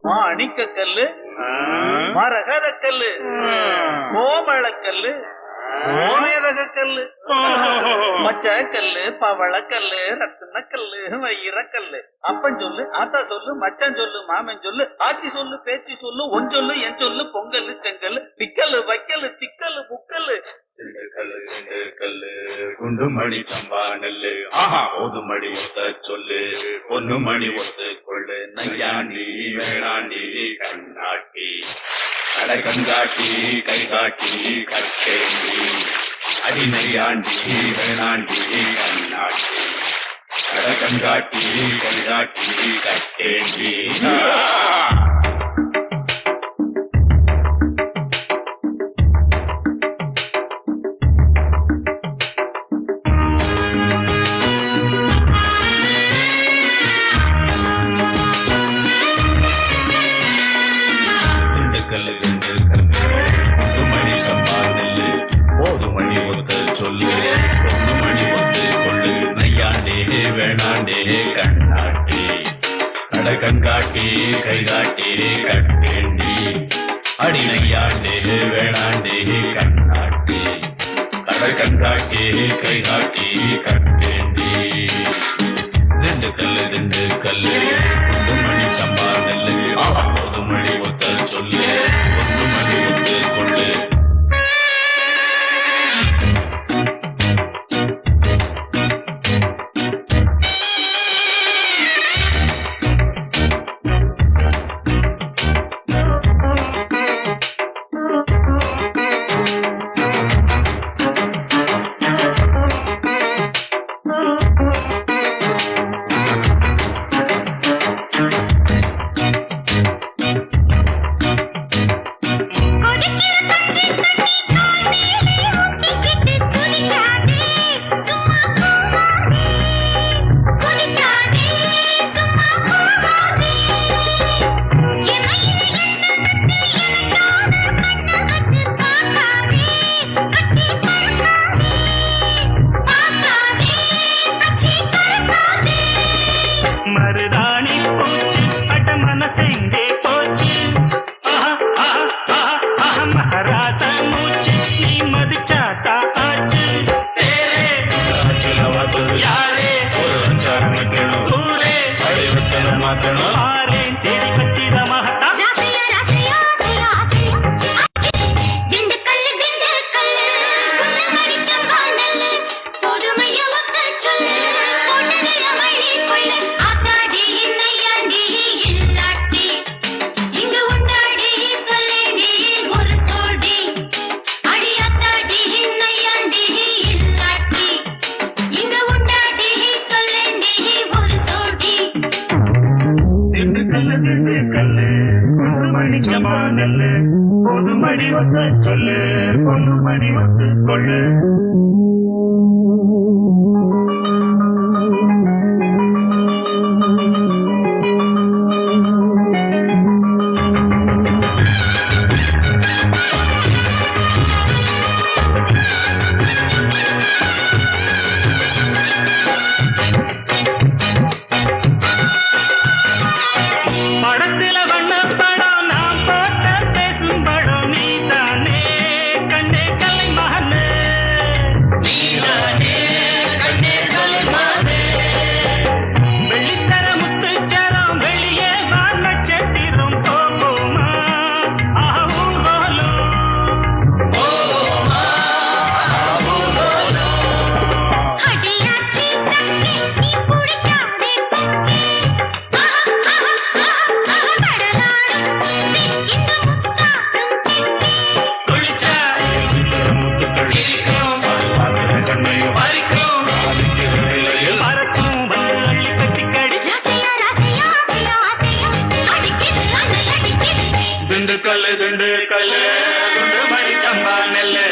மாணிக்க கல்லு, மரகத கல்லு, கோமள கல்லு, கோமேதக கல்லு, மச்ச கல்லு, பவள கல்லு, ரத்தின கல்லு, வைர கல்லு. அப்பன் சொல்லு, ஆத்தா சொல்லு, மச்சான் சொல்லு, மாமன் சொல்லு, ஆச்சி சொல்லு, பேச்சு சொல்லு, ஒன் சொல்லு, என் சொல்லு, பொங்கல் செங்கல், பிக்கல்லு, வைக்கல்லு, திக்கல்லு, முக்கல்லு. குண்டு மணி சம்பா நெல்லு, ஓது மணி ஒத்த சொல்லு, பொண்ணு மணி ஒத்து கொள்ளு, நையாண்டி வேளாண்டி கண்ணாட்டி, கடை கண்காட்டி கை காட்டி கட்டேண்டி, அடி நையாண்டி வேளாண்டி கண்ணாட்டி, கடை கண்காட்டி கை காட்டி கட்டேண்டி. கண்காட்டி கை காட்டி கட்டேண்டி, அடி நையாண்டே வேளாண்டே கண்ணாட்டி, கடை கண்காட்டி கை காட்டி கட்டேண்டி. ரெண்டு கல்லு குண்டு மணி சம்பா நெல்லு, ஒரு மணி ஒத்த சொல்லு, ஒன்று மணி ஒத்து கொள்ளு. பொது மணி ஒத்த சொல்லு, பொண்ணு மணி ஒத்து கொள்ளு. திண்டுக்கல்லு குண்டு மணி சம்பா நெல்லு.